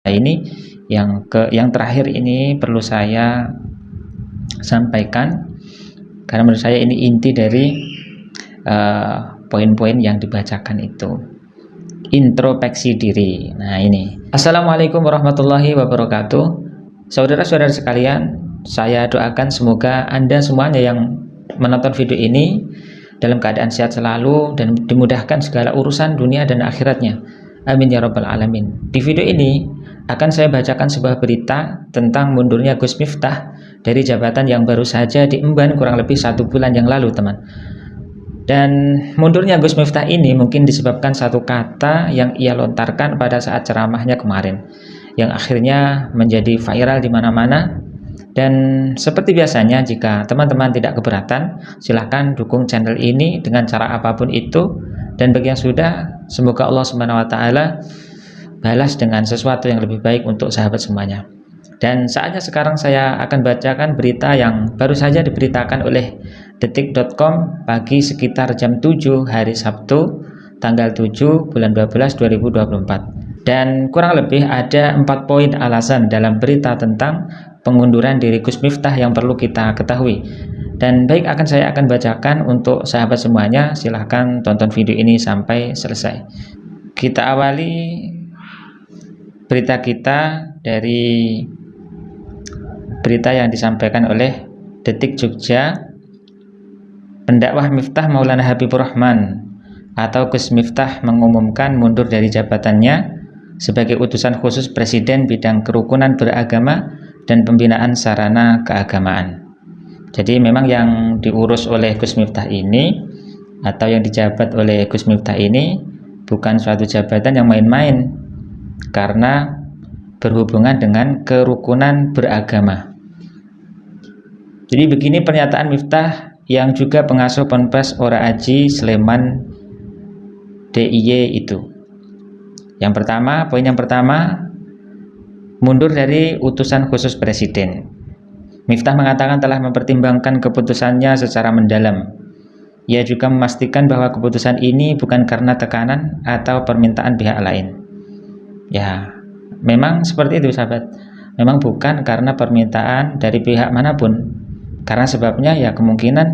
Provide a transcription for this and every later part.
ini yang terakhir ini perlu saya sampaikan karena menurut saya ini inti dari poin-poin yang dibacakan itu. Introspeksi diri. Nah, ini. Assalamualaikum warahmatullahi wabarakatuh. Saudara-saudara sekalian, saya doakan semoga Anda semuanya yang menonton video ini dalam keadaan sehat selalu dan dimudahkan segala urusan dunia dan akhiratnya. Amin ya rabbal alamin. Di video ini akan saya bacakan sebuah berita tentang mundurnya Gus Miftah dari jabatan yang baru saja diemban kurang lebih 1 bulan yang lalu, teman. Dan mundurnya Gus Miftah ini mungkin disebabkan satu kata yang ia lontarkan pada saat ceramahnya kemarin, yang akhirnya menjadi viral di mana-mana. Dan seperti biasanya, jika teman-teman tidak keberatan, silahkan dukung channel ini dengan cara apapun itu. Dan bagi yang sudah, semoga Allah Subhanahu wa Ta'ala balas dengan sesuatu yang lebih baik untuk sahabat semuanya. Dan saatnya sekarang saya akan bacakan berita yang baru saja diberitakan oleh detik.com pagi sekitar jam 7 hari Sabtu tanggal 7 bulan 12 2024. Dan kurang lebih ada 4 poin alasan dalam berita tentang pengunduran diri Gus Miftah yang perlu kita ketahui. Dan baik, saya akan bacakan untuk sahabat semuanya. Silahkan tonton video ini sampai selesai. Kita awali berita kita dari berita yang disampaikan oleh Detik Jogja. Pendakwah Miftah Maulana Habibur Rahman atau Gus Miftah mengumumkan mundur dari jabatannya sebagai utusan khusus Presiden bidang kerukunan beragama dan pembinaan sarana keagamaan. Jadi memang yang diurus oleh Gus Miftah ini atau yang dijabat oleh Gus Miftah ini bukan suatu jabatan yang main-main, karena berhubungan dengan kerukunan beragama. Jadi begini pernyataan Miftah yang juga pengasuh Ponpes Ora Aji Sleman DIY itu. Poin yang pertama, mundur dari utusan khusus Presiden. Miftah mengatakan telah mempertimbangkan keputusannya secara mendalam. Ia juga memastikan bahwa keputusan ini bukan karena tekanan atau permintaan pihak lain. Ya, memang seperti itu sahabat. Memang bukan karena permintaan dari pihak manapun. Karena sebabnya ya kemungkinan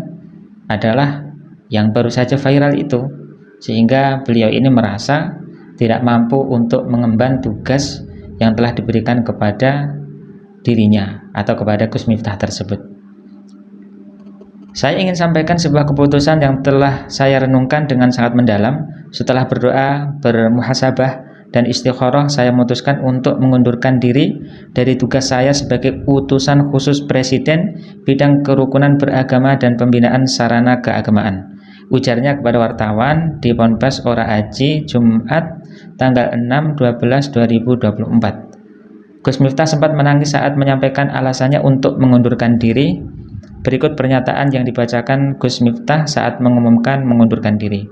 adalah yang baru saja viral itu, sehingga beliau ini merasa tidak mampu untuk mengemban tugas yang telah diberikan kepada dirinya atau kepada Gus Miftah tersebut. Saya ingin sampaikan sebuah keputusan yang telah saya renungkan dengan sangat mendalam. Setelah berdoa, bermuhasabah, dan istikharah, saya memutuskan untuk mengundurkan diri dari tugas saya sebagai utusan khusus Presiden bidang kerukunan beragama dan pembinaan sarana keagamaan. Ujarnya kepada wartawan di Ponpes Ora Aji Jumat tanggal 6/12/2024. Gus Miftah sempat menangis saat menyampaikan alasannya untuk mengundurkan diri. Berikut pernyataan yang dibacakan Gus Miftah saat mengumumkan mengundurkan diri.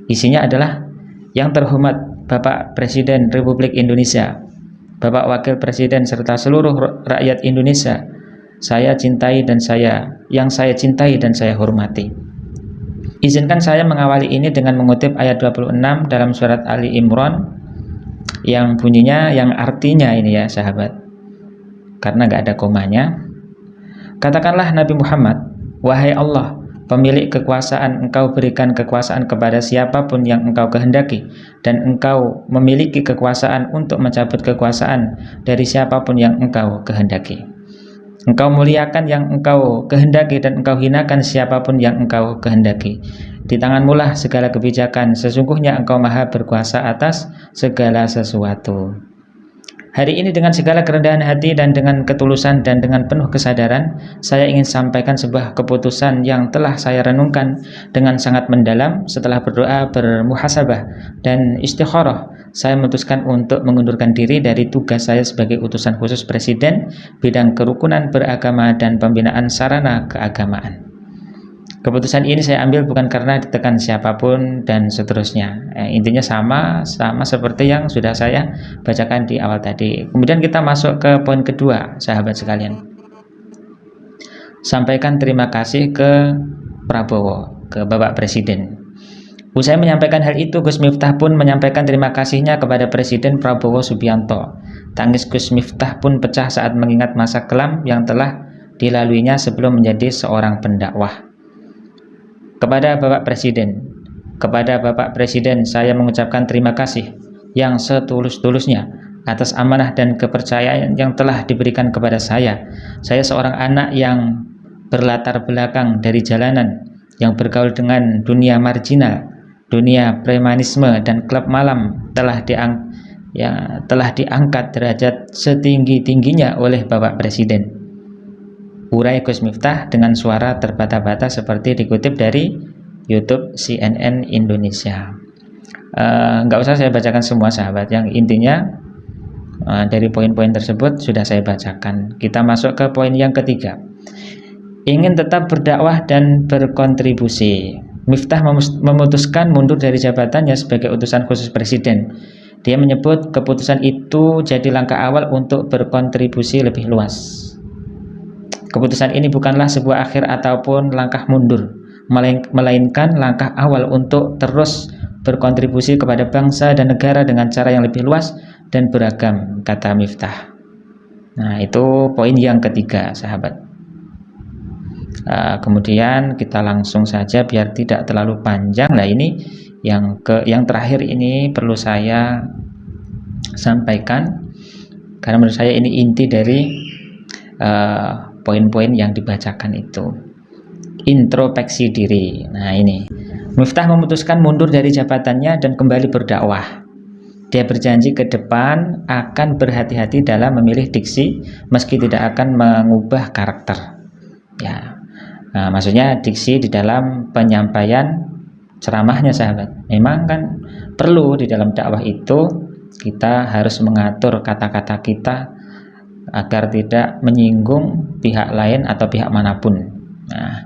Isinya adalah, yang terhormat Bapak Presiden Republik Indonesia, Bapak Wakil Presiden serta seluruh rakyat Indonesia, yang saya cintai dan saya hormati. Izinkan saya mengawali ini dengan mengutip ayat 26 dalam surat Ali Imran yang bunyinya, yang artinya ini ya sahabat, karena nggak ada komanya. Katakanlah Nabi Muhammad, wahai Allah, pemilik kekuasaan, Engkau berikan kekuasaan kepada siapapun yang Engkau kehendaki, dan Engkau memiliki kekuasaan untuk mencabut kekuasaan dari siapapun yang Engkau kehendaki. Engkau muliakan yang Engkau kehendaki dan Engkau hinakan siapapun yang Engkau kehendaki. Di tanganmu-lah segala kebijakan, sesungguhnya Engkau maha berkuasa atas segala sesuatu. Hari ini dengan segala kerendahan hati dan dengan ketulusan dan dengan penuh kesadaran, saya ingin sampaikan sebuah keputusan yang telah saya renungkan dengan sangat mendalam. Setelah berdoa, bermuhasabah, dan istikharah, saya memutuskan untuk mengundurkan diri dari tugas saya sebagai utusan khusus Presiden bidang kerukunan beragama dan pembinaan sarana keagamaan. Keputusan ini saya ambil bukan karena ditekan siapapun dan seterusnya. Intinya sama seperti yang sudah saya bacakan di awal tadi. Kemudian kita masuk ke poin kedua, sahabat sekalian. Sampaikan terima kasih ke Prabowo, ke Bapak Presiden. Usai menyampaikan hal itu, Gus Miftah pun menyampaikan terima kasihnya kepada Presiden Prabowo Subianto. Tangis Gus Miftah pun pecah saat mengingat masa kelam yang telah dilaluinya sebelum menjadi seorang pendakwah. Kepada Bapak Presiden, saya mengucapkan terima kasih yang setulus-tulusnya atas amanah dan kepercayaan yang telah diberikan kepada saya. Saya seorang anak yang berlatar belakang dari jalanan, yang bergaul dengan dunia marginal, dunia premanisme dan klub malam, telah diangkat derajat setinggi-tingginya oleh Bapak Presiden. Urai Gus Miftah dengan suara terbata-bata seperti dikutip dari YouTube CNN Indonesia. Nggak usah saya bacakan semua sahabat, yang intinya dari poin-poin tersebut sudah saya bacakan. Kita masuk ke poin yang ketiga. Ingin tetap berdakwah dan berkontribusi, Miftah memutuskan mundur dari jabatannya sebagai utusan khusus Presiden. Dia menyebut keputusan itu jadi langkah awal untuk berkontribusi lebih luas. Keputusan ini bukanlah sebuah akhir ataupun langkah mundur, melainkan langkah awal untuk terus berkontribusi kepada bangsa dan negara dengan cara yang lebih luas dan beragam, kata Miftah. Nah, itu poin yang ketiga, sahabat. Kemudian kita langsung saja biar tidak terlalu panjang. Nah, ini yang terakhir ini perlu saya sampaikan karena menurut saya ini inti dari poin-poin yang dibacakan itu. Introspeksi diri. Nah, ini Miftah memutuskan mundur dari jabatannya dan kembali berdakwah. Dia berjanji ke depan akan berhati-hati dalam memilih diksi meski tidak akan mengubah karakter. Ya, nah, maksudnya diksi di dalam penyampaian ceramahnya, sahabat. Memang kan perlu di dalam dakwah itu kita harus mengatur kata-kata kita agar tidak menyinggung pihak lain atau pihak manapun. Nah,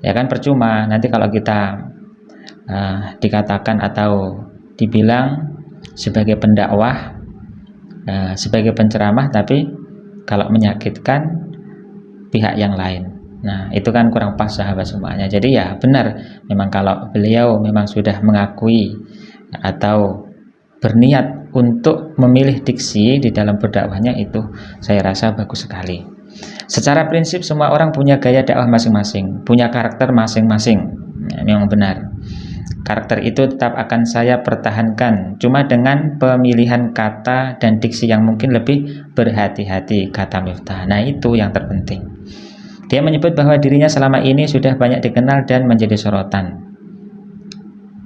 ya kan percuma nanti kalau kita dikatakan atau dibilang sebagai pendakwah, sebagai penceramah, tapi kalau menyakitkan pihak yang lain. Nah, itu kan kurang pas, sahabat semuanya. Jadi ya benar, memang kalau beliau memang sudah mengakui atau berniat untuk memilih diksi di dalam berdakwahnya, itu saya rasa bagus sekali. Secara prinsip semua orang punya gaya dakwah masing-masing, punya karakter masing-masing. Nah, memang benar. Karakter itu tetap akan saya pertahankan, cuma dengan pemilihan kata dan diksi yang mungkin lebih berhati-hati, kata Miftah. Nah, itu yang terpenting. Dia menyebut bahwa dirinya selama ini sudah banyak dikenal dan menjadi sorotan.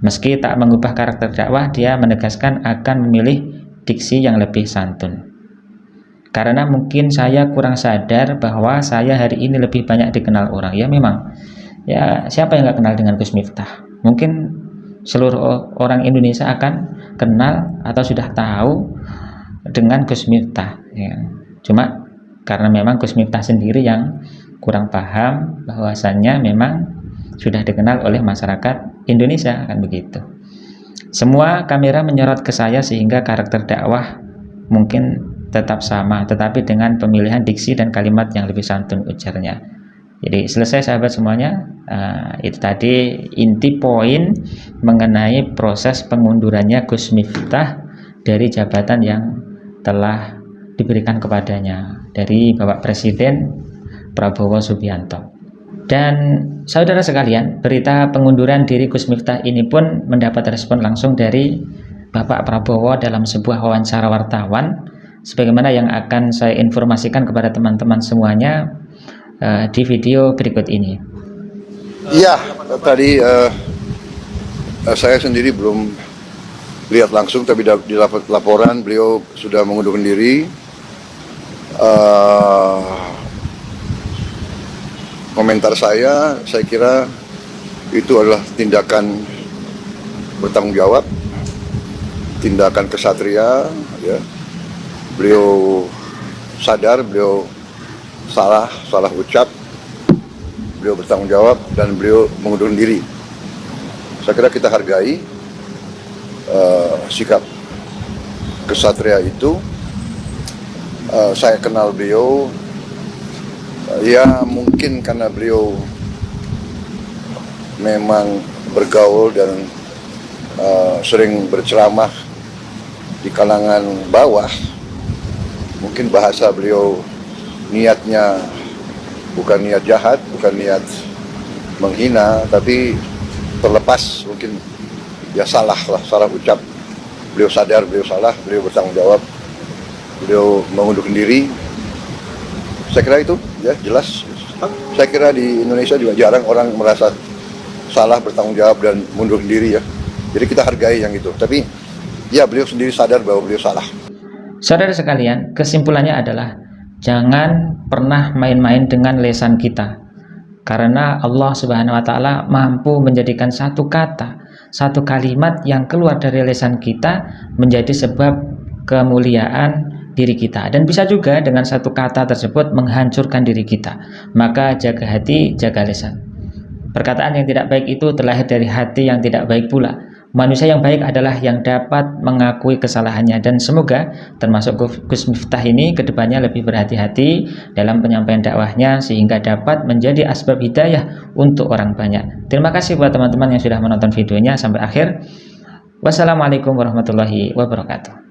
Meski tak mengubah karakter dakwah, dia menegaskan akan memilih diksi yang lebih santun. Karena mungkin saya kurang sadar bahwa saya hari ini lebih banyak dikenal orang. Ya memang, ya siapa yang gak kenal dengan Gus Miftah? Mungkin seluruh orang Indonesia akan kenal atau sudah tahu dengan Gus Miftah. Ya. Cuma karena memang Gus Miftah sendiri yang kurang paham bahwasannya memang sudah dikenal oleh masyarakat Indonesia, kan begitu. Semua kamera menyorot ke saya sehingga karakter dakwah mungkin tetap sama, tetapi dengan pemilihan diksi dan kalimat yang lebih santun, ujarnya. Jadi selesai, sahabat semuanya. Itu tadi inti poin mengenai proses pengundurannya Gus Miftah dari jabatan yang telah diberikan kepadanya dari Bapak Presiden Prabowo Subianto. Dan saudara sekalian, berita pengunduran diri Gus Miftah ini pun mendapat respon langsung dari Bapak Prabowo dalam sebuah wawancara wartawan, sebagaimana yang akan saya informasikan kepada teman-teman semuanya di video berikut ini. Iya, tadi saya sendiri belum lihat langsung, tapi di laporan beliau sudah mengundurkan diri. Komentar saya kira itu adalah tindakan bertanggung jawab, tindakan kesatria. Ya. Beliau sadar, beliau salah ucap, beliau bertanggung jawab, dan beliau mengundurkan diri. Saya kira kita hargai sikap kesatria itu. Saya kenal beliau, ya mungkin karena beliau memang bergaul dan sering berceramah di kalangan bawah. Mungkin bahasa beliau niatnya bukan niat jahat, bukan niat menghina, tapi terlepas mungkin ya salah ucap. Beliau sadar beliau salah, beliau bertanggung jawab, beliau mengundurkan diri. Saya kira itu ya jelas. Saya kira di Indonesia juga jarang orang merasa salah, bertanggung jawab dan mundurkan diri ya. Jadi kita hargai yang itu. Tapi ya beliau sendiri sadar bahwa beliau salah. Saudara sekalian, kesimpulannya adalah jangan pernah main-main dengan lisan kita. Karena Allah Subhanahu wa taala mampu menjadikan satu kata, satu kalimat yang keluar dari lisan kita menjadi sebab kemuliaan diri kita, dan bisa juga dengan satu kata tersebut menghancurkan diri kita. Maka jaga hati, jaga lisan. Perkataan yang tidak baik itu terlahir dari hati yang tidak baik pula. Manusia yang baik adalah yang dapat mengakui kesalahannya, dan semoga termasuk Gus Miftah ini kedepannya lebih berhati-hati dalam penyampaian dakwahnya sehingga dapat menjadi asbab hidayah untuk orang banyak. Terima kasih buat teman-teman yang sudah menonton videonya sampai akhir. Wassalamualaikum warahmatullahi wabarakatuh.